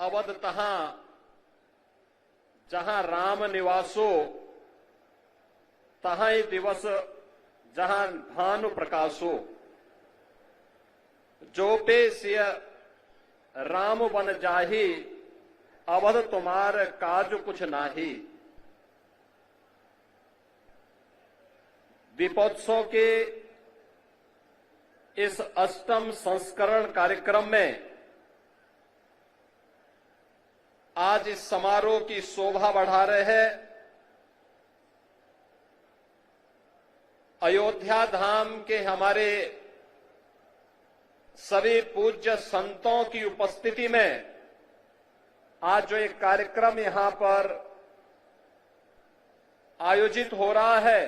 अवध तहां जहां राम निवासो तहां ही दिवस जहां भानु प्रकाशो। जो पे सिय राम बन जाही, अवध तुम्हार काज कुछ नाही। दीपोत्सव के इस अष्टम संस्करण कार्यक्रम में आज इस समारोह की शोभा बढ़ा रहे हैं अयोध्या धाम के हमारे सभी पूज्य संतों की उपस्थिति में आज जो एक कार्यक्रम यहां पर आयोजित हो रहा है।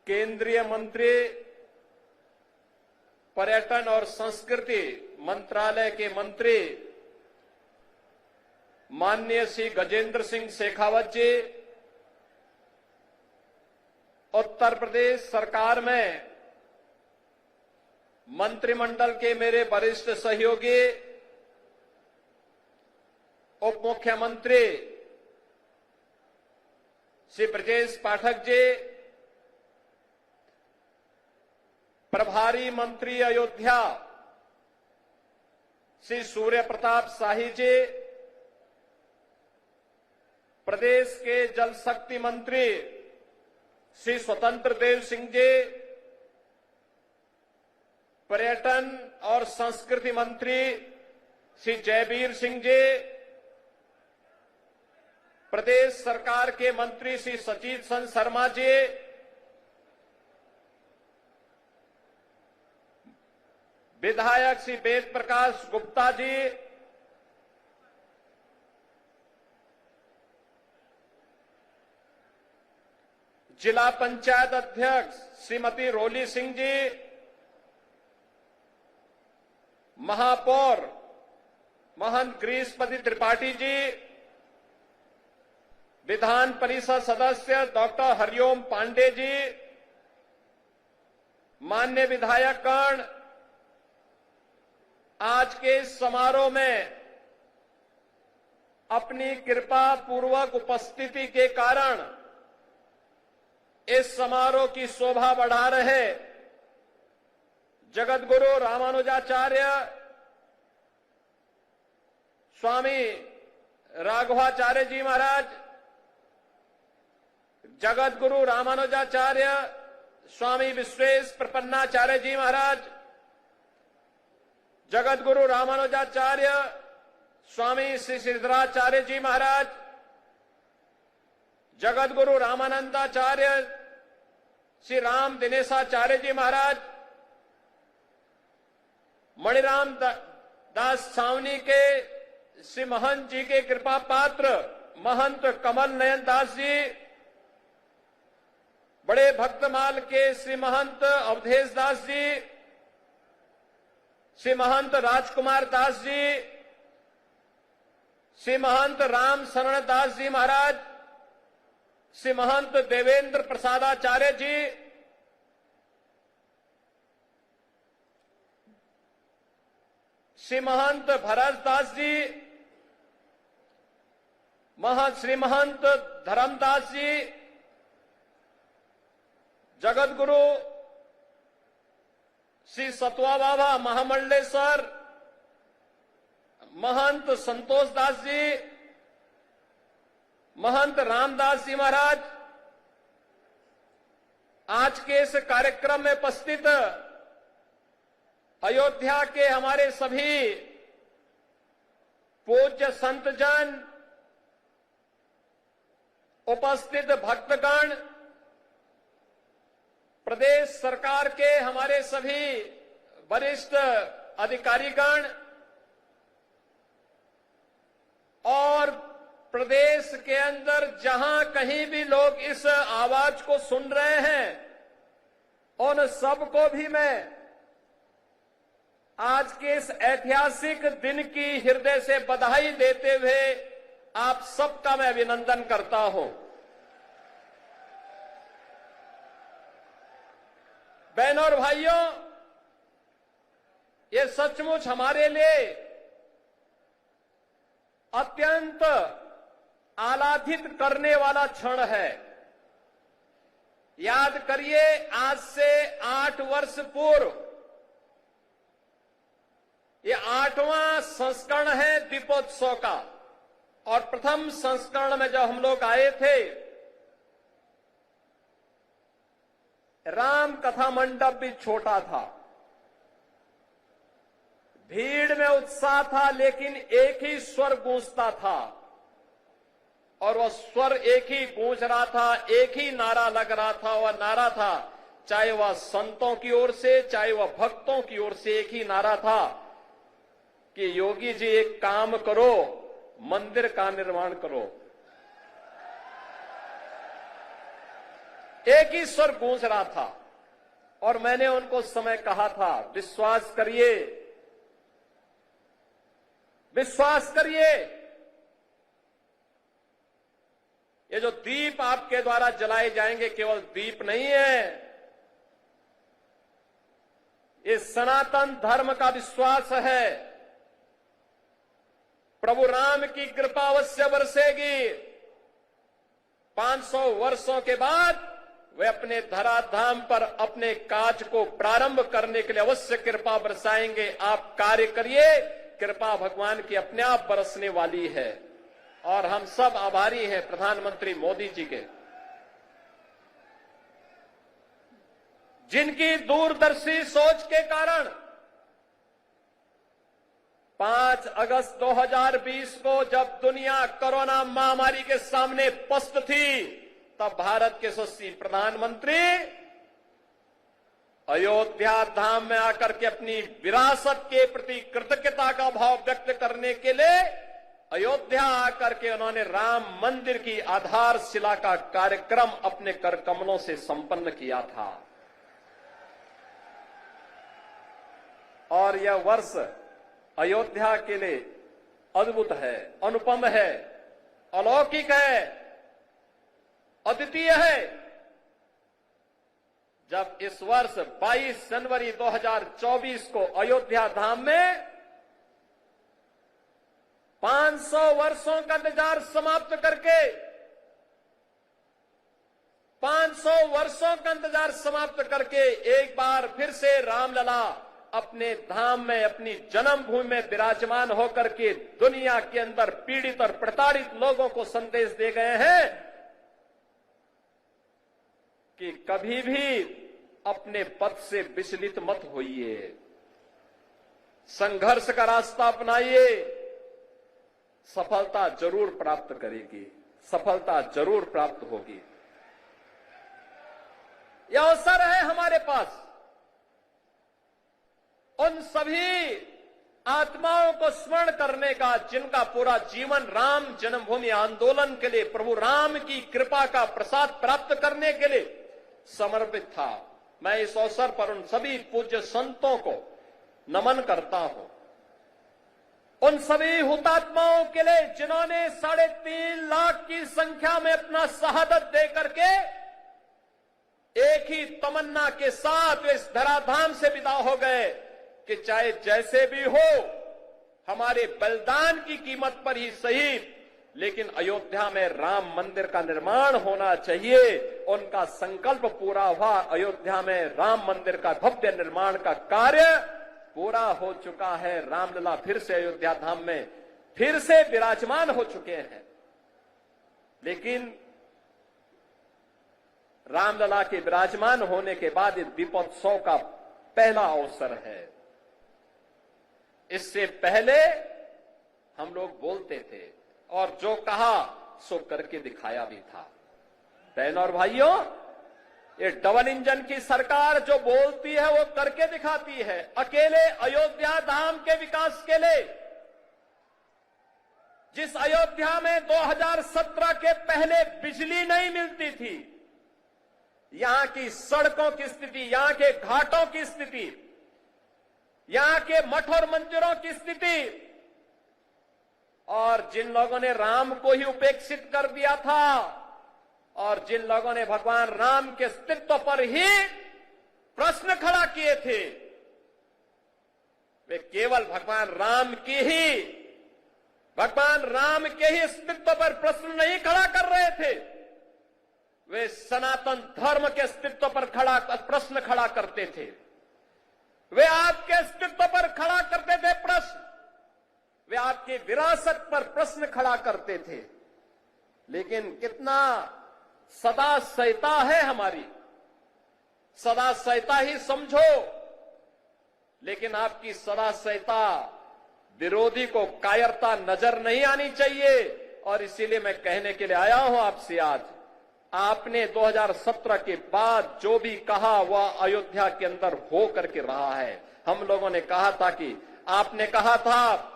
केंद्रीय मंत्री पर्यटन और संस्कृति मंत्रालय के मंत्री माननीय श्री गजेंद्र सिंह शेखावत जी, उत्तर प्रदेश सरकार में मंत्रिमंडल के मेरे वरिष्ठ सहयोगी उप मुख्यमंत्री श्री ब्रजेश पाठक जी, प्रभारी मंत्री अयोध्या श्री सूर्य प्रताप शाही जी, प्रदेश के जल शक्ति मंत्री श्री स्वतंत्र देव सिंह जी, पर्यटन और संस्कृति मंत्री श्री जयवीर सिंह जी, प्रदेश सरकार के मंत्री श्री सचित चंद्र शर्मा जी, विधायक श्री वेद प्रकाश गुप्ता जी, जिला पंचायत अध्यक्ष श्रीमती रोली सिंह जी, महापौर महंत ग्रीशपति त्रिपाठी जी, विधान परिषद सदस्य डॉक्टर हरिओम पांडे जी, माननीय विधायकगण, आज के इस समारोह में अपनी कृपा पूर्वक उपस्थिति के कारण इस समारोह की शोभा बढ़ा रहे जगतगुरु रामानुजाचार्य स्वामी राघवाचार्य जी महाराज, जगतगुरु रामानुजाचार्य स्वामी विश्वेश प्रपन्नाचार्य जी महाराज, जगतगुरु रामानुजाचार्य स्वामी श्री सिद्धराचार्य जी महाराज, जगतगुरु रामानंदाचार्य श्री राम दिनेशाचार्य जी महाराज, मणिराम दास छावनी के श्री महंत जी के कृपा पात्र महंत कमल नयन दास जी, बड़े भक्तमाल के श्री महंत अवधेश दास जी, श्री महंत राजकुमार दास जी, श्री महंत राम शरण दास जी महाराज, श्री महंत देवेंद्र प्रसादाचार्य जी, श्री महंत भरत दास जी, श्री महंत धर्मदास जी, जगतगुरु श्री सतवा बाबा महामंडलेश्वर महंत संतोष दास जी, महंत रामदास जी महाराज, आज के इस कार्यक्रम में उपस्थित अयोध्या के हमारे सभी पूज्य संतजन, उपस्थित भक्तगण, प्रदेश सरकार के हमारे सभी वरिष्ठ अधिकारीगण और प्रदेश के अंदर जहां कहीं भी लोग इस आवाज को सुन रहे हैं, उन सबको भी मैं आज के इस ऐतिहासिक दिन की हृदय से बधाई देते हुए आप सबका मैं अभिनंदन करता हूं। बहनों और भाइयों, ये सचमुच हमारे लिए अत्यंत आह्लादित करने वाला क्षण है। याद करिए, आज से 8 वर्ष पूर्व ये 8वां संस्करण है दीपोत्सव का, और प्रथम संस्करण में जब हम लोग आए थे, राम कथा मंडप भी छोटा था, भीड़ में उत्साह था, लेकिन एक ही स्वर गूंजता था, और वह स्वर एक ही गूंज रहा था, एक ही नारा लग रहा था। वह नारा था, चाहे वह संतों की ओर से, चाहे वह भक्तों की ओर से, एक ही नारा था कि योगी जी एक काम करो, मंदिर का निर्माण करो। एक ही स्वर गूंज रहा था, और मैंने उनको उस समय कहा था, विश्वास करिए, विश्वास करिए, ये जो दीप आपके द्वारा जलाए जाएंगे केवल दीप नहीं है, ये सनातन धर्म का विश्वास है। प्रभु राम की कृपा अवश्य बरसेगी। 500 वर्षों के बाद वे अपने धराधाम पर अपने काज को प्रारंभ करने के लिए अवश्य कृपा बरसाएंगे। आप कार्य करिए, कृपा भगवान की अपने आप बरसने वाली है, और हम सब आभारी हैं प्रधानमंत्री मोदी जी के, जिनकी दूरदर्शी सोच के कारण 5 अगस्त 2020 को जब दुनिया कोरोना महामारी के सामने पस्त थी, तब भारत के यशस्वी प्रधानमंत्री अयोध्या धाम में आकर के अपनी विरासत के प्रति कृतज्ञता का भाव व्यक्त करने के लिए अयोध्या आकर के उन्होंने राम मंदिर की आधारशिला का कार्यक्रम अपने कर कमलों से संपन्न किया था। और यह वर्ष अयोध्या के लिए अद्भुत है, अनुपम है, अलौकिक है, अद्वितीय है। जब इस वर्ष 22 जनवरी 2024 को अयोध्या धाम में 500 वर्षों का इंतजार समाप्त करके 500 वर्षों का इंतजार समाप्त करके एक बार फिर से रामलला अपने धाम में, अपनी जन्मभूमि में विराजमान होकर के दुनिया के अंदर पीड़ित और प्रताड़ित लोगों को संदेश दे गए हैं कि कभी भी अपने पथ से विचलित मत होइए, संघर्ष का रास्ता अपनाइए, सफलता जरूर प्राप्त करेगी, सफलता जरूर प्राप्त होगी। यह अवसर है हमारे पास उन सभी आत्माओं को स्मरण करने का जिनका पूरा जीवन राम जन्मभूमि आंदोलन के लिए, प्रभु राम की कृपा का प्रसाद प्राप्त करने के लिए समर्पित था। मैं इस अवसर पर उन सभी पूज्य संतों को नमन करता हूं, उन सभी हुतात्माओं के लिए जिन्होंने 3.5 लाख की संख्या में अपना शहादत दे करके एक ही तमन्ना के साथ वे इस धराधाम से विदा हो गए कि चाहे जैसे भी हो, हमारे बलिदान की कीमत पर ही सही, लेकिन अयोध्या में राम मंदिर का निर्माण होना चाहिए। उनका संकल्प पूरा हुआ। अयोध्या में राम मंदिर का भव्य निर्माण का कार्य पूरा हो चुका है। रामलला फिर से अयोध्या धाम में फिर से विराजमान हो चुके हैं। लेकिन रामलला के विराजमान होने के बाद इस दीपोत्सव का पहला अवसर है। इससे पहले हम लोग बोलते थे और जो कहा सो करके दिखाया भी था। बहनों और भाइयों, ये डबल इंजन की सरकार जो बोलती है वो करके दिखाती है। अकेले अयोध्या धाम के विकास के लिए, जिस अयोध्या में 2017 के पहले बिजली नहीं मिलती थी, यहां की सड़कों की स्थिति, यहां के घाटों की स्थिति, यहां के मठ और मंदिरों की स्थिति, और जिन लोगों ने राम को ही उपेक्षित कर दिया था और जिन लोगों ने भगवान राम के अस्तित्व पर ही प्रश्न खड़ा किए थे, वे केवल भगवान राम की ही भगवान राम के ही अस्तित्व पर प्रश्न नहीं खड़ा कर रहे थे, वे सनातन धर्म के अस्तित्व पर प्रश्न खड़ा करते थे। वे आपके अस्तित्व पर खड़ा करते थे प्रश्न, वे आपकी विरासत पर प्रश्न खड़ा करते थे। लेकिन कितना सदा सहता है हमारी, सदा सहता ही समझो, लेकिन आपकी सदा सहता विरोधी को कायरता नजर नहीं आनी चाहिए। और इसीलिए मैं कहने के लिए आया हूं आपसे आज, आपने 2017 के बाद जो भी कहा वह अयोध्या के अंदर हो करके रहा है। हम लोगों ने कहा था कि आपने कहा था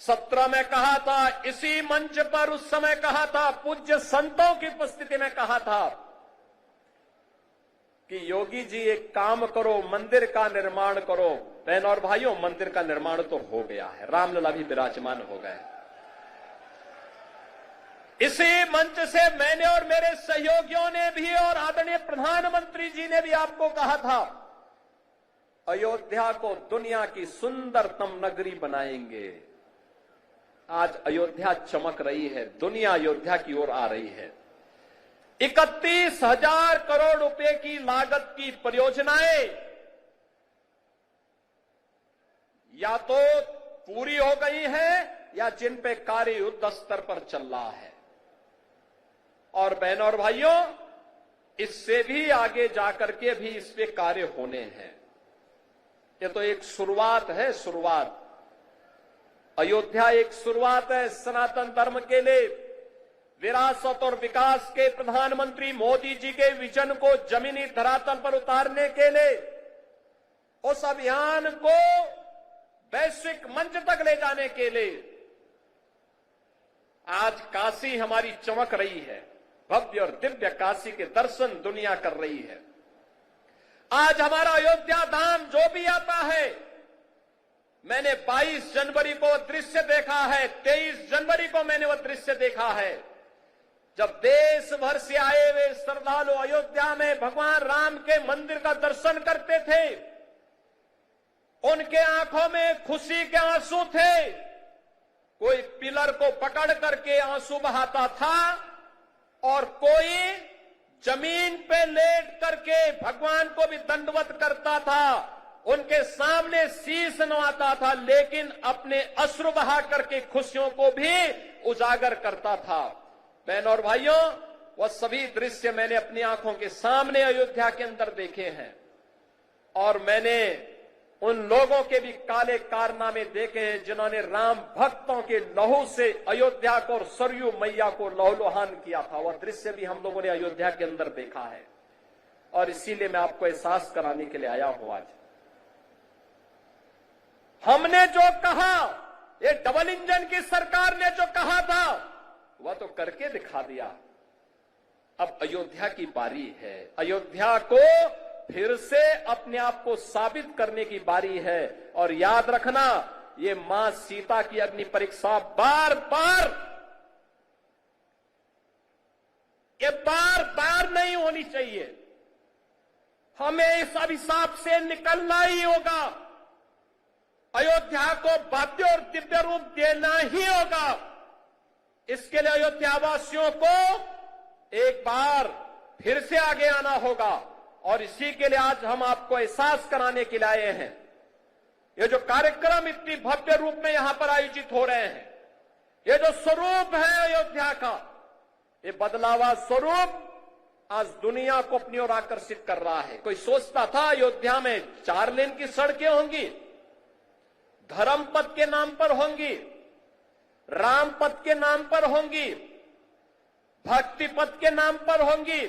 17 में कहा था, इसी मंच पर उस समय कहा था, पूज्य संतों की उपस्थिति में कहा था कि योगी जी एक काम करो, मंदिर का निर्माण करो। बहनों और भाइयों, मंदिर का निर्माण तो हो गया है, रामलला भी विराजमान हो गए। इसी मंच से मैंने और मेरे सहयोगियों ने भी और आदरणीय प्रधानमंत्री जी ने भी आपको कहा था, अयोध्या को दुनिया की सुंदरतम नगरी बनाएंगे। आज अयोध्या चमक रही है, दुनिया अयोध्या की ओर आ रही है। 31,000 करोड़ रुपए की लागत की परियोजनाएं या तो पूरी हो गई हैं या जिन पे कार्य युद्ध स्तर पर चल रहा है। और बहनों और भाइयों, इससे भी आगे जाकर के भी इस पे कार्य होने हैं। ये तो एक शुरुआत है, शुरुआत। अयोध्या एक शुरुआत है सनातन धर्म के लिए। विरासत और विकास के प्रधानमंत्री मोदी जी के विजन को जमीनी धरातल पर उतारने के लिए, उस अभियान को वैश्विक मंच तक ले जाने के लिए आज काशी हमारी चमक रही है। भव्य और दिव्य काशी के दर्शन दुनिया कर रही है। आज हमारा अयोध्या धाम जो भी आता है, मैंने 22 जनवरी को दृश्य देखा है, 23 जनवरी को मैंने वह दृश्य देखा है, जब देश भर से आए हुए श्रद्धालु अयोध्या में भगवान राम के मंदिर का दर्शन करते थे। उनके आंखों में खुशी के आंसू थे। कोई पिलर को पकड़ करके आंसू बहाता था और कोई जमीन पे लेट करके भगवान को भी दंडवत करता था, उनके सामने शीश नवाता था, लेकिन अपने अश्रु बहा करके खुशियों को भी उजागर करता था। बहनों और भाइयों, वह सभी दृश्य मैंने अपनी आंखों के सामने अयोध्या के अंदर देखे हैं। और मैंने उन लोगों के भी काले कारनामे देखे हैं जिन्होंने राम भक्तों के लहू से अयोध्या को और सरयू मैया को लहूलुहान किया था। वह दृश्य भी हम लोगों ने अयोध्या के अंदर देखा है। और इसीलिए मैं आपको एहसास कराने के लिए आया हूं आज। हमने जो कहा, ये डबल इंजन की सरकार ने जो कहा था, वह तो करके दिखा दिया। अब अयोध्या की बारी है। अयोध्या को फिर से अपने आप को साबित करने की बारी है। और याद रखना, ये मां सीता की अग्नि परीक्षा बार बार नहीं होनी चाहिए। हमें इस अभिशाप से निकलना ही होगा। अयोध्या को भव्य और दिव्य रूप देना ही होगा। इसके लिए अयोध्यावासियों को एक बार फिर से आगे आना होगा। और इसी के लिए आज हम आपको एहसास कराने के लिए आए हैं। ये जो कार्यक्रम इतनी भव्य रूप में यहां पर आयोजित हो रहे हैं, ये जो स्वरूप है अयोध्या का, ये बदलावा स्वरूप आज दुनिया को अपनी ओर आकर्षित कर रहा है। कोई सोचता था अयोध्या में 4 लेन की सड़कें होंगी, धर्म पथ के नाम पर होंगी, राम पथ के नाम पर होंगी, भक्ति पथ के नाम पर होंगी,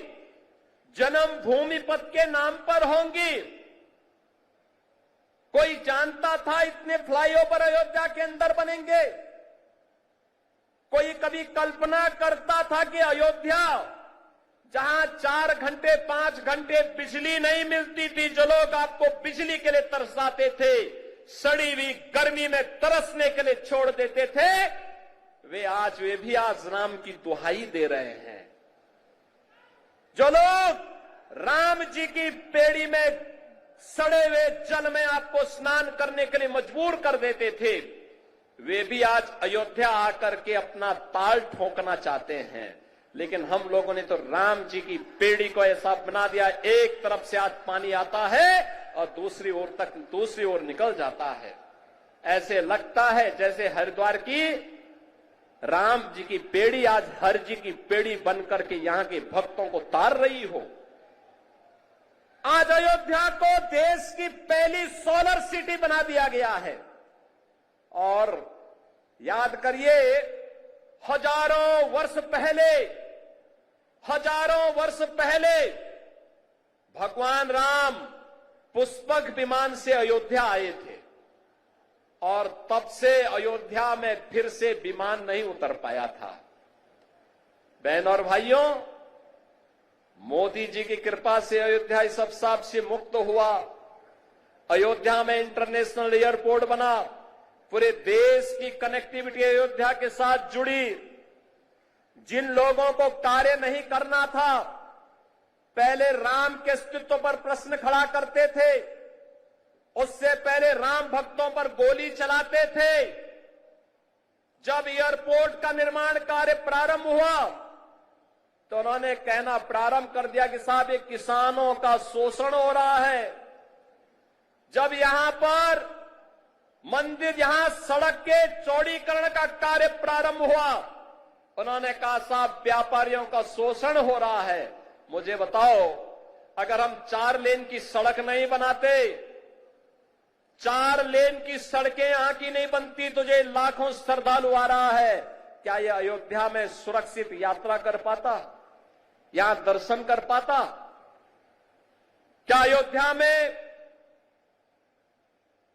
जन्म भूमि पथ के नाम पर होंगी। कोई जानता था इतने फ्लाईओवर अयोध्या के अंदर बनेंगे? कोई कभी कल्पना करता था कि अयोध्या, जहां 4 घंटे 5 घंटे बिजली नहीं मिलती थी, जो लोग आपको बिजली के लिए तरसाते थे, सड़ी हुई गर्मी में तरसने के लिए छोड़ देते थे, वे भी आज राम की दुहाई दे रहे हैं। जो लोग राम जी की पेड़ी में सड़े हुए जल में आपको स्नान करने के लिए मजबूर कर देते थे, वे भी आज अयोध्या आकर के अपना ताल ठोकना चाहते हैं, लेकिन हम लोगों ने तो राम जी की पेड़ी को ऐसा बना दिया, एक तरफ से आज पानी आता है और दूसरी ओर निकल जाता है। ऐसे लगता है जैसे हरिद्वार की राम जी की पेड़ी आज हर जी की पेड़ी बनकर के यहां के भक्तों को तार रही हो। आज अयोध्या को देश की पहली सोलर सिटी बना दिया गया है। और याद करिए, हजारों वर्ष पहले भगवान राम पुष्पक विमान से अयोध्या आए थे और तब से अयोध्या में फिर से विमान नहीं उतर पाया था। बहन और भाइयों, मोदी जी की कृपा से अयोध्या इस अवसाद से मुक्त हुआ। अयोध्या में इंटरनेशनल एयरपोर्ट बना, पूरे देश की कनेक्टिविटी अयोध्या के साथ जुड़ी। जिन लोगों को कार्य नहीं करना था, पहले राम के अस्तित्व पर प्रश्न खड़ा करते थे, उससे पहले राम भक्तों पर गोली चलाते थे, जब एयरपोर्ट का निर्माण कार्य प्रारंभ हुआ तो उन्होंने कहना प्रारंभ कर दिया कि साहब ये किसानों का शोषण हो रहा है। जब यहां पर मंदिर, यहां सड़क के चौड़ीकरण का कार्य प्रारंभ हुआ, उन्होंने कहा साहब व्यापारियों का शोषण हो रहा है। मुझे बताओ, अगर हम 4 लेन की सड़क नहीं बनाते, 4 लेन की सड़कें यहां की नहीं बनती, तो ये लाखों श्रद्धालु आ रहा है, क्या ये अयोध्या में सुरक्षित यात्रा कर पाता, यहां दर्शन कर पाता? क्या अयोध्या में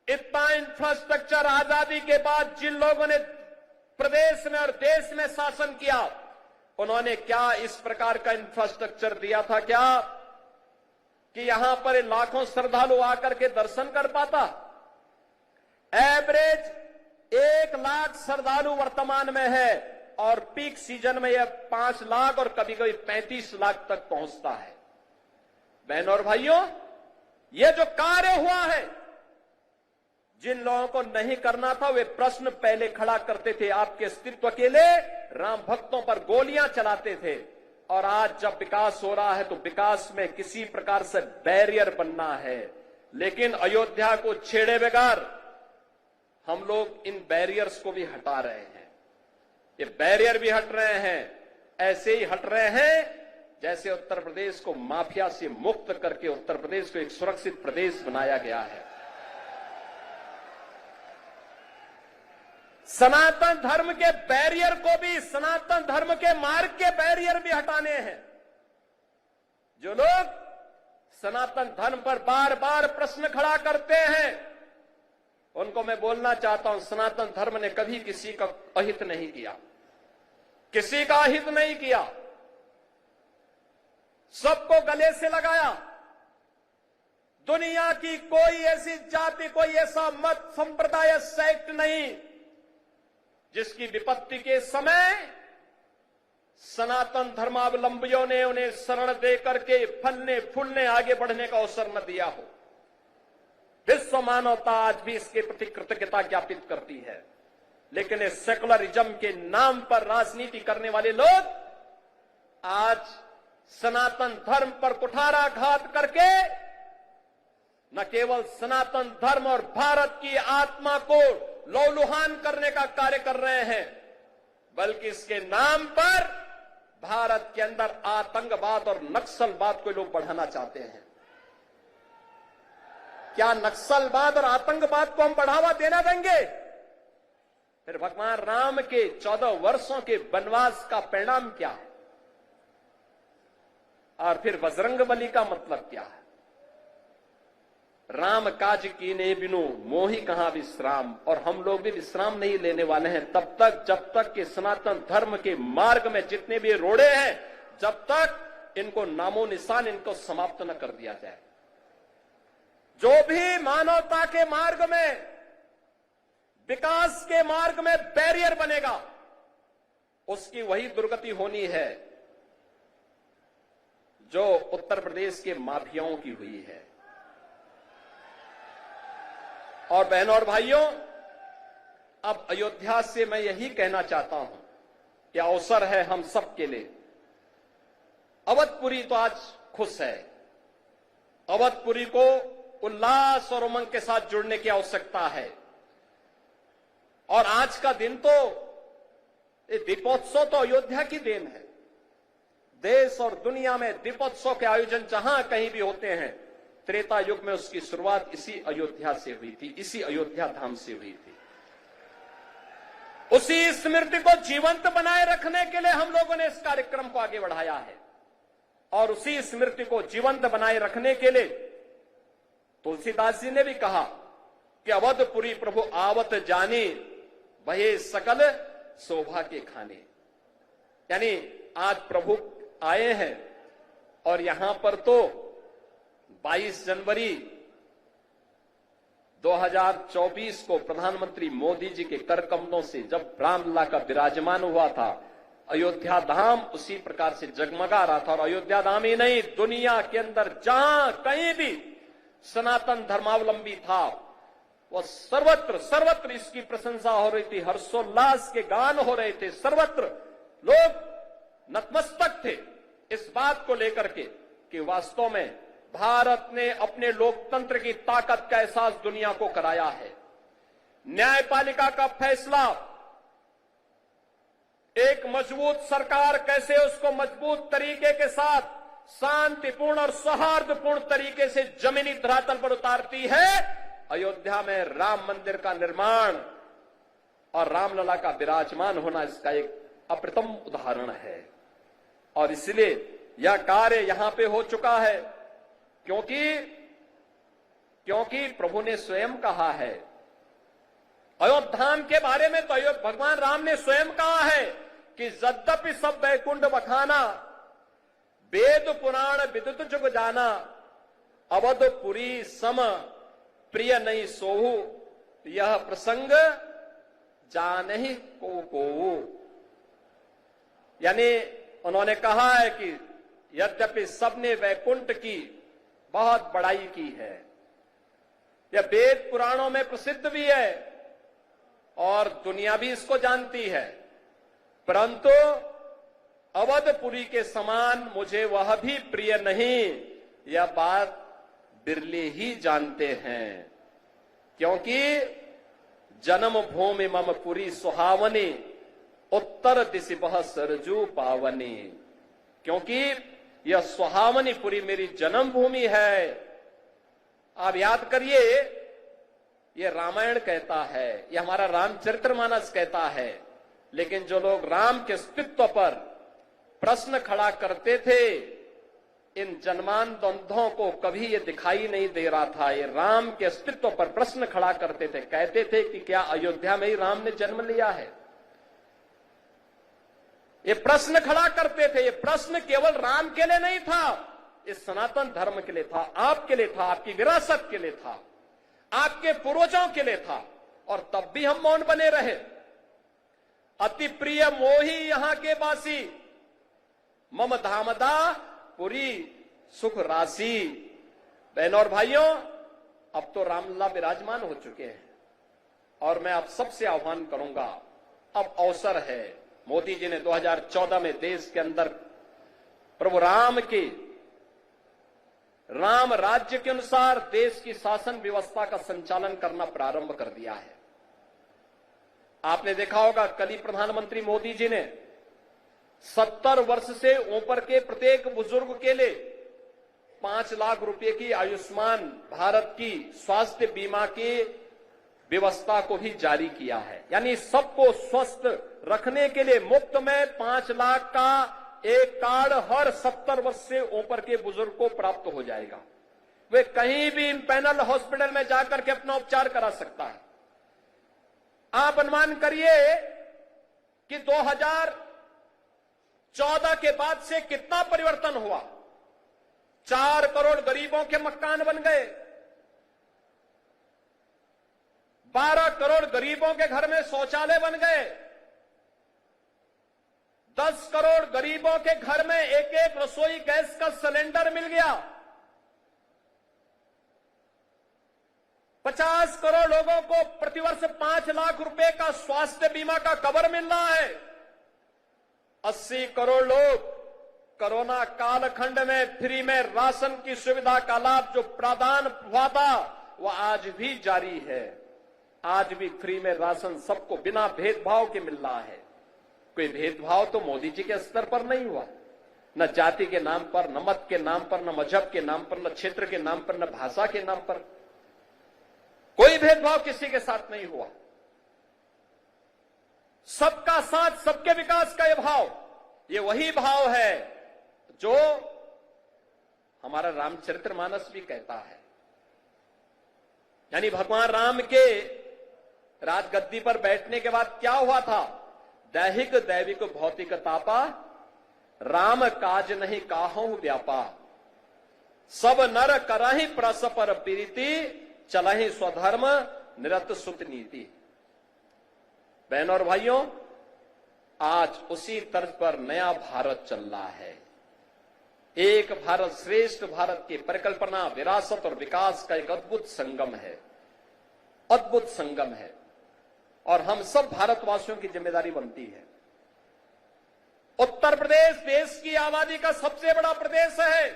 इतना इंफ्रास्ट्रक्चर आजादी के बाद जिन लोगों ने प्रदेश में और देश में शासन किया, उन्होंने क्या इस प्रकार का इंफ्रास्ट्रक्चर दिया था क्या कि यहां पर लाखों श्रद्धालु आकर के दर्शन कर पाता? एवरेज 1 लाख श्रद्धालु वर्तमान में है और पीक सीजन में यह 5 लाख और कभी कभी 35 लाख तक पहुंचता है। बहनों और भाइयों, यह जो कार्य हुआ है, जिन लोगों को नहीं करना था वे प्रश्न पहले खड़ा करते थे, आपके अस्तित्व के लिए राम भक्तों पर गोलियां चलाते थे। और आज जब विकास हो रहा है तो विकास में किसी प्रकार से बैरियर बनना है, लेकिन अयोध्या को छेड़े बगैर हम लोग इन बैरियर्स को भी हटा रहे हैं। ये बैरियर भी हट रहे हैं, ऐसे ही हट रहे हैं जैसे उत्तर प्रदेश को माफिया से मुक्त करके उत्तर प्रदेश को एक सुरक्षित प्रदेश बनाया गया है। सनातन धर्म के बैरियर को भी, सनातन धर्म के मार्ग के बैरियर भी हटाने हैं। जो लोग सनातन धर्म पर बार बार प्रश्न खड़ा करते हैं, उनको मैं बोलना चाहता हूं, सनातन धर्म ने कभी किसी का अहित नहीं किया, किसी का अहित नहीं किया, सबको गले से लगाया। दुनिया की कोई ऐसी जाति, कोई ऐसा मत, संप्रदाय, सेक्ट नहीं जिसकी विपत्ति के समय सनातन धर्मावलंबियों ने उन्हें शरण देकर के फलने फूलने आगे बढ़ने का अवसर न दिया हो। विश्व मानवता आज भी इसके प्रति कृतज्ञता ज्ञापित करती है, लेकिन इस सेकुलरिज्म के नाम पर राजनीति करने वाले लोग आज सनातन धर्म पर कुठाराघात करके न केवल सनातन धर्म और भारत की आत्मा को लौलुहान करने का कार्य कर रहे हैं, बल्कि इसके नाम पर भारत के अंदर आतंकवाद और नक्सलवाद को लोग बढ़ाना चाहते हैं। क्या नक्सलवाद और आतंकवाद को हम बढ़ावा देना देंगे? फिर भगवान राम के 14 वर्षों के वनवास का परिणाम क्या है? और फिर बजरंगबली का मतलब क्या है? राम काज कीने बिनु मोहि कहां विश्राम। और हम लोग भी विश्राम नहीं लेने वाले हैं तब तक जब तक कि सनातन धर्म के मार्ग में जितने भी रोड़े हैं, जब तक इनको नामो निशान इनको समाप्त न कर दिया जाए। जो भी मानवता के मार्ग में, विकास के मार्ग में बैरियर बनेगा, उसकी वही दुर्गति होनी है जो उत्तर प्रदेश के माफियाओं की हुई है। और बहनों और भाइयों, अब अयोध्या से मैं यही कहना चाहता हूं कि अवसर है हम सब के लिए। अवधपुरी तो आज खुश है। अवधपुरी को उल्लास और उमंग के साथ जुड़ने की आवश्यकता है। और आज का दिन तो ये दीपोत्सव तो अयोध्या की देन है। देश और दुनिया में दीपोत्सव के आयोजन जहां कहीं भी होते हैं, त्रेता युग में उसकी शुरुआत इसी अयोध्या से हुई थी, इसी अयोध्या धाम से हुई थी। उसी स्मृति को जीवंत बनाए रखने के लिए हम लोगों ने इस कार्यक्रम को आगे बढ़ाया है। और उसी स्मृति को जीवंत बनाए रखने के लिए तुलसीदास जी ने भी कहा कि अवधपुरी प्रभु आवत जानी, वही सकल शोभा के खाने। यानी आज प्रभु आए हैं और यहां पर तो 22 जनवरी 2024 को प्रधानमंत्री मोदी जी के कर कमलों से जब रामलला का विराजमान हुआ था, अयोध्या धाम उसी प्रकार से जगमगा रहा था। और अयोध्या धाम ही नहीं, दुनिया के अंदर जहां कहीं भी सनातन धर्मावलंबी था, वह सर्वत्र सर्वत्र इसकी प्रशंसा हो रही थी, हर्षोल्लास के गान हो रहे थे, सर्वत्र लोग नतमस्तक थे इस बात को लेकर के कि वास्तव में भारत ने अपने लोकतंत्र की ताकत का एहसास दुनिया को कराया है। न्यायपालिका का फैसला, एक मजबूत सरकार कैसे उसको मजबूत तरीके के साथ शांतिपूर्ण और सौहार्दपूर्ण तरीके से जमीनी धरातल पर उतारती है। अयोध्या में राम मंदिर का निर्माण और रामलला का विराजमान होना इसका एक अप्रतिम उदाहरण है। और इसलिए यह कार्य यहां पे हो चुका है क्योंकि प्रभु ने स्वयं कहा है। अयोध्याम के बारे में तो भगवान राम ने स्वयं कहा है कि यद्यपि सब वैकुंठ बखाना, वेद पुराण विदित जुग जाना, अवधपुरी सम प्रिय नहीं सोहू, यह प्रसंग जानहि को। यानी उन्होंने कहा है कि यद्यपि सबने वैकुंठ की बहुत बड़ाई की है, यह वेद पुराणों में प्रसिद्ध भी है और दुनिया भी इसको जानती है, परंतु अवधपुरी के समान मुझे वह भी प्रिय नहीं, यह बात बिरले ही जानते हैं। क्योंकि जन्म भूमि मम पुरी सुहावनी, उत्तर दिशि बह सरजू पावनी। क्योंकि यह सुहावनी पुरी मेरी जन्म भूमि है। आप याद करिए, यह रामायण कहता है, यह हमारा रामचरितमानस कहता है, लेकिन जो लोग राम के अस्तित्व पर प्रश्न खड़ा करते थे, इन जन्मान द्वंद्वों को कभी ये दिखाई नहीं दे रहा था। ये राम के अस्तित्व पर प्रश्न खड़ा करते थे, कहते थे कि क्या अयोध्या में ही राम ने जन्म लिया है। ये प्रश्न खड़ा करते थे। ये प्रश्न केवल राम के लिए नहीं था, इस सनातन धर्म के लिए था, आपके लिए था, आपकी विरासत के लिए था, आपके पूर्वजों के लिए था। और तब भी हम मौन बने रहे। अति प्रिय मोही यहां के बासी, मम धामदा पुरी सुख राशि। बहनों और भाइयों, अब तो रामलला विराजमान हो चुके हैं और मैं आप सबसे आह्वान करूंगा, अब अवसर है। मोदी जी ने 2014 में देश के अंदर प्रभु राम के राम राज्य के अनुसार देश की शासन व्यवस्था का संचालन करना प्रारंभ कर दिया है। आपने देखा होगा, कल ही प्रधानमंत्री मोदी जी ने 70 वर्ष से ऊपर के प्रत्येक बुजुर्ग के लिए 5 लाख रुपए की आयुष्मान भारत की स्वास्थ्य बीमा की व्यवस्था को भी जारी किया है। यानी सबको स्वस्थ रखने के लिए मुफ्त में 5 लाख का एक कार्ड हर 70 वर्ष से ऊपर के बुजुर्ग को प्राप्त हो जाएगा। वे कहीं भी इम्पैनल हॉस्पिटल में जाकर के अपना उपचार करा सकता है। आप अनुमान करिए कि 2014 के बाद से कितना परिवर्तन हुआ। 4 करोड़ गरीबों के मकान बन गए, 12 करोड़ गरीबों के घर में शौचालय बन गए, 10 करोड़ गरीबों के घर में एक एक रसोई गैस का सिलेंडर मिल गया। 50 करोड़ लोगों को प्रतिवर्ष 5 लाख रुपए का स्वास्थ्य बीमा का कवर मिल रहा है। 80 करोड़ लोग कोरोना कालखंड में फ्री में राशन की सुविधा का लाभ जो प्रदान हुआ था वह आज भी जारी है। आज भी फ्री में राशन सबको बिना भेदभाव के मिल रहा है। कोई भेदभाव तो मोदी जी के स्तर पर नहीं हुआ, न जाति के नाम पर, न मत के नाम पर, न मजहब के नाम पर, न क्षेत्र के नाम पर, न भाषा के नाम पर। कोई भेदभाव किसी के साथ नहीं हुआ। सबका साथ, सबके विकास का यह भाव, ये वही भाव है जो हमारा रामचरितमानस भी कहता है। यानी भगवान राम के राजगद्दी पर बैठने के बाद क्या हुआ था? दैहिक दैविक भौतिक तापा, राम काज नहीं काहू व्यापा, सब नर करहि परस्पर प्रीति, चलहि स्वधर्म निरत सुत नीति। बहनों और भाइयों, आज उसी तर्ज पर नया भारत चल रहा है। एक भारत श्रेष्ठ भारत की परिकल्पना, विरासत और विकास का एक अद्भुत संगम है, अद्भुत संगम है। और हम सब भारतवासियों की जिम्मेदारी बनती है। उत्तर प्रदेश देश की आबादी का सबसे बड़ा प्रदेश है।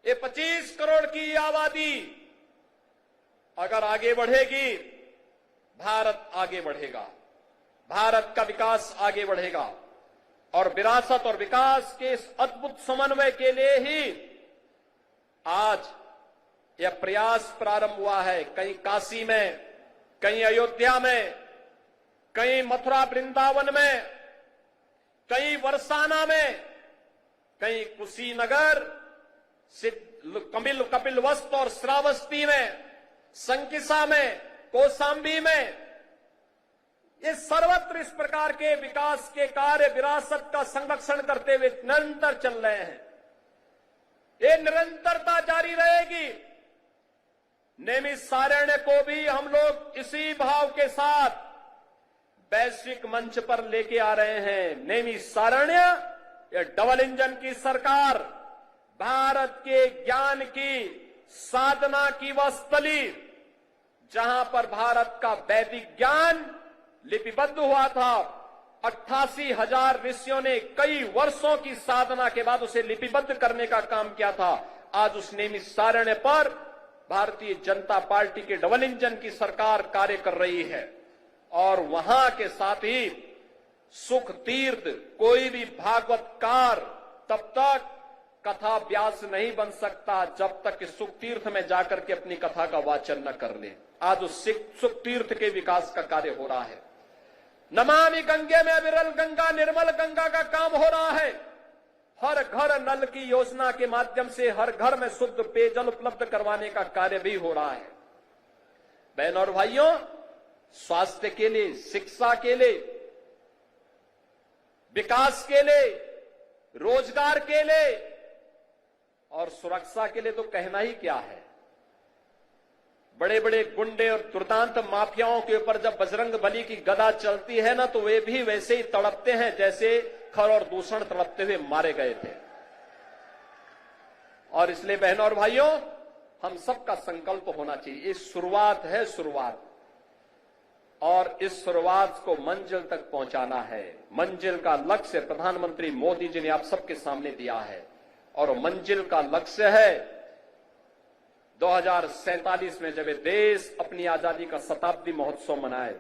ये 25 करोड़ की आबादी अगर आगे बढ़ेगी, भारत आगे बढ़ेगा, भारत का विकास आगे बढ़ेगा। और विरासत और विकास के इस अद्भुत समन्वय के लिए ही आज यह प्रयास प्रारंभ हुआ है। कहीं काशी में, कहीं अयोध्या में, कहीं मथुरा वृंदावन में, कहीं बरसाना में, कहीं कुशीनगर, कपिलवस्तु और श्रावस्ती में, संकिसा में, कौशांबी में, ये सर्वत्र इस प्रकार के विकास के कार्य, विरासत का संरक्षण करते हुए निरंतर चल रहे हैं। ये निरंतरता जारी रहेगी। नैमिषारण्य को भी हम लोग इसी भाव के साथ वैश्विक मंच पर लेके आ रहे हैं। नैमिषारण्य ये डबल इंजन की सरकार, भारत के ज्ञान की साधना की वह स्थली जहां पर भारत का वैदिक ज्ञान लिपिबद्ध हुआ था। 88,000 ऋषियों ने कई वर्षों की साधना के बाद उसे लिपिबद्ध करने का काम किया था। आज उस नैमिषारण्य पर भारतीय जनता पार्टी के डबल इंजन की सरकार कार्य कर रही है। और वहां के साथ ही सुख तीर्थ, कोई भी भागवतकार तब तक कथा व्यास नहीं बन सकता जब तक कि सुख तीर्थ में जाकर के अपनी कथा का वाचन न कर ले। आज उस सुख तीर्थ के विकास का कार्य हो रहा है। नमामि गंगे में विरल गंगा, निर्मल गंगा का काम हो रहा है। हर घर नल की योजना के माध्यम से हर घर में शुद्ध पेयजल उपलब्ध करवाने का कार्य भी हो रहा है। बहनों और भाइयों, स्वास्थ्य के लिए, शिक्षा के लिए, विकास के लिए, रोजगार के लिए और सुरक्षा के लिए तो कहना ही क्या है। बड़े बड़े गुंडे और दुर्दांत माफियाओं के ऊपर जब बजरंग बली की गदा चलती है ना, तो वे भी वैसे ही तड़पते हैं जैसे खर और दूषण तड़पते हुए मारे गए थे। और इसलिए बहनों और भाइयों, हम सबका संकल्प होना चाहिए। ये शुरुआत है, शुरुआत, और इस शुरुआत को मंजिल तक पहुंचाना है। मंजिल का लक्ष्य प्रधानमंत्री मोदी जी ने आप सबके सामने दिया है। और मंजिल का लक्ष्य है 2047 में जब ये देश अपनी आजादी का शताब्दी महोत्सव मनाए,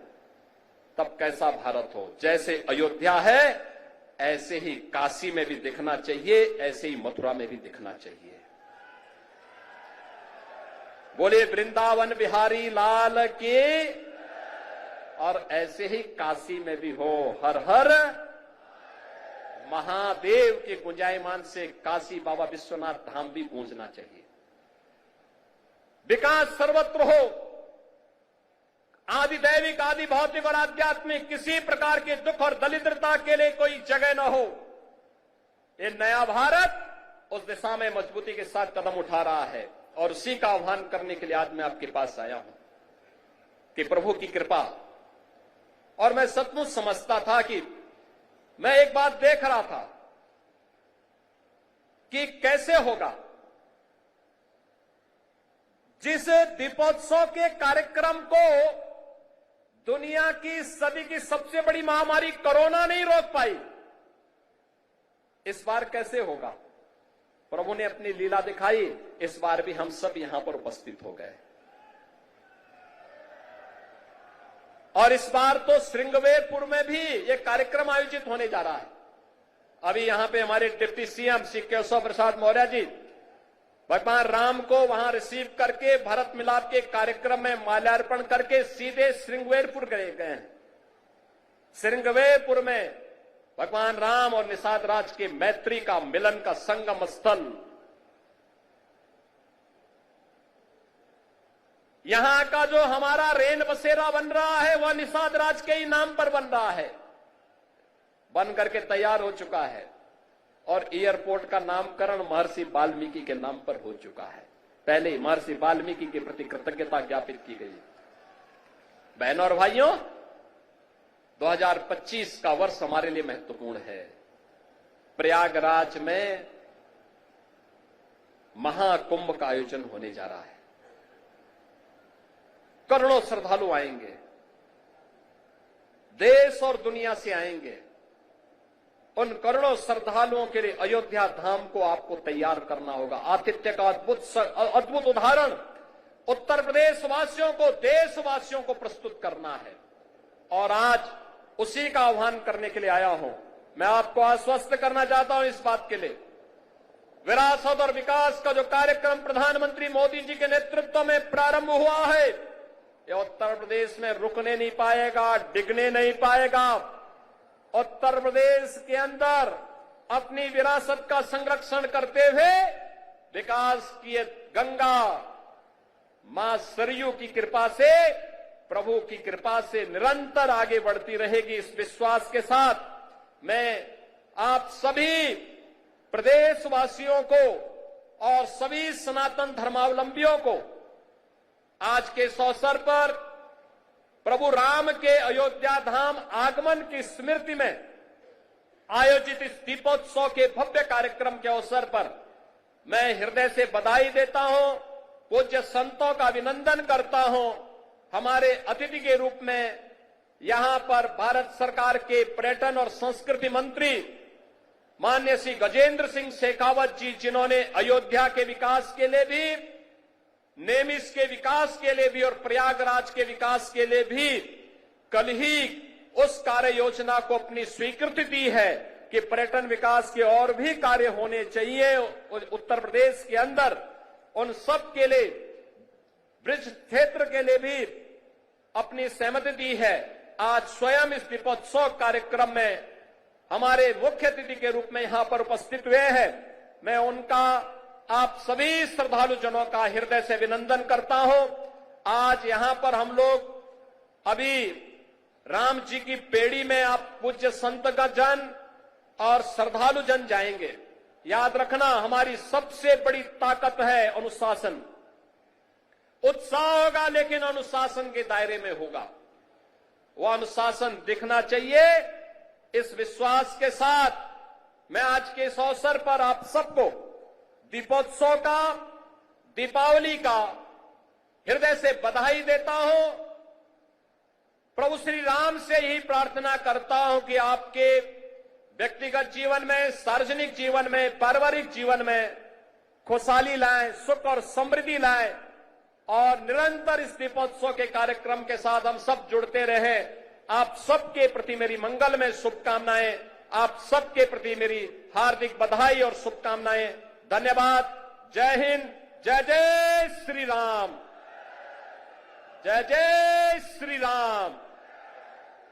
तब कैसा भारत हो। जैसे अयोध्या है ऐसे ही काशी में भी दिखना चाहिए, ऐसे ही मथुरा में भी दिखना चाहिए। बोले वृंदावन बिहारी लाल के। और ऐसे ही काशी में भी हो। हर हर महादेव के गुंजायमान से काशी बाबा विश्वनाथ धाम भी गूंजना चाहिए। विकास सर्वत्र हो। आदि दैविक, आदि भौतिक और आध्यात्मिक किसी प्रकार के दुख और दरिद्रता के लिए कोई जगह न हो। ये नया भारत उस दिशा में मजबूती के साथ कदम उठा रहा है। और उसी का आह्वान करने के लिए आज मैं आपके पास आया हूं कि प्रभु की कृपा। और मैं सचमुच समझता था कि मैं एक बात देख रहा था कि कैसे होगा जिस दीपोत्सव के कार्यक्रम को दुनिया की सदी की सबसे बड़ी महामारी कोरोना नहीं रोक पाई, इस बार कैसे होगा? प्रभु ने अपनी लीला दिखाई। इस बार भी हम सब यहां पर उपस्थित हो गए और इस बार तो श्रृंगवेरपुर में भी यह कार्यक्रम आयोजित होने जा रहा है। अभी यहां पे हमारे डिप्टी सीएम श्री केशव प्रसाद मौर्य जी भगवान राम को वहां रिसीव करके भरत मिलाप के कार्यक्रम में माल्यार्पण करके सीधे श्रृंगवेरपुर गए हैं। श्रृंगवेरपुर में भगवान राम और निषाद राज के मैत्री का मिलन का संगम स्थल, यहां का जो हमारा रेन बसेरा बन रहा है वह निषाद राज के ही नाम पर बन रहा है, बन करके तैयार हो चुका है और एयरपोर्ट का नामकरण महर्षि वाल्मीकि के नाम पर हो चुका है। पहले ही महर्षि वाल्मीकि के प्रति कृतज्ञता ज्ञापित की गई। बहनों और भाइयों, 2025 का वर्ष हमारे लिए महत्वपूर्ण है। प्रयागराज में महाकुंभ का आयोजन होने जा रहा है। करोड़ों श्रद्धालु आएंगे, देश और दुनिया से आएंगे। उन करोड़ों श्रद्धालुओं के लिए अयोध्या धाम को आपको तैयार करना होगा। आतिथ्य का अद्भुत उदाहरण उत्तर प्रदेश वासियों को, देशवासियों को प्रस्तुत करना है और आज उसी का आह्वान करने के लिए आया हूं। मैं आपको आश्वस्त करना चाहता हूं इस बात के लिए, विरासत और विकास का जो कार्यक्रम प्रधानमंत्री मोदी जी के नेतृत्व में प्रारंभ हुआ है, ये उत्तर प्रदेश में रुकने नहीं पाएगा, डिगने नहीं पाएगा। उत्तर प्रदेश के अंदर अपनी विरासत का संरक्षण करते हुए विकास की गंगा मां सरयू की कृपा से, प्रभु की कृपा से निरंतर आगे बढ़ती रहेगी। इस विश्वास के साथ मैं आप सभी प्रदेशवासियों को और सभी सनातन धर्मावलंबियों को आज के इस अवसर पर प्रभु राम के अयोध्या धाम आगमन की स्मृति में आयोजित इस दीपोत्सव के भव्य कार्यक्रम के अवसर पर मैं हृदय से बधाई देता हूं, पूज्य संतों का अभिनंदन करता हूं। हमारे अतिथि के रूप में यहां पर भारत सरकार के पर्यटन और संस्कृति मंत्री माननीय श्री गजेंद्र सिंह शेखावत जी, जिन्होंने अयोध्या के विकास के लिए भी, नेमिस के विकास के लिए भी और प्रयागराज के विकास के लिए भी कल ही उस कार्य योजना को अपनी स्वीकृति दी है कि पर्यटन विकास के और भी कार्य होने चाहिए उत्तर प्रदेश के अंदर। उन सब के लिए, ब्रिज क्षेत्र के लिए भी अपनी सहमति दी है। आज स्वयं इस दीपोत्सव कार्यक्रम में हमारे मुख्य अतिथि के रूप में यहां पर उपस्थित हुए हैं। मैं उनका, आप सभी श्रद्धालु जनों का हृदय से अभिनंदन करता हूं। आज यहां पर हम लोग अभी राम जी की पेड़ी में आप पूज्य संत जन और श्रद्धालु जन जाएंगे। याद रखना, हमारी सबसे बड़ी ताकत है अनुशासन। उत्साह होगा लेकिन अनुशासन के दायरे में होगा। वह अनुशासन दिखना चाहिए। इस विश्वास के साथ मैं आज के इस अवसर पर आप सबको दीपोत्सव का, दीपावली का हृदय से बधाई देता हूं। प्रभु श्री राम से यही प्रार्थना करता हूं कि आपके व्यक्तिगत जीवन में, सार्वजनिक जीवन में, पारिवारिक जीवन में खुशहाली लाएं, सुख और समृद्धि लाएं और निरंतर इस दीपोत्सव के कार्यक्रम के साथ हम सब जुड़ते रहें। आप सबके प्रति मेरी मंगलमय शुभकामनाएं, आप सबके प्रति मेरी हार्दिक बधाई और शुभकामनाएं। धन्यवाद। जय हिंद। जय जय श्री राम। जय जय श्री राम।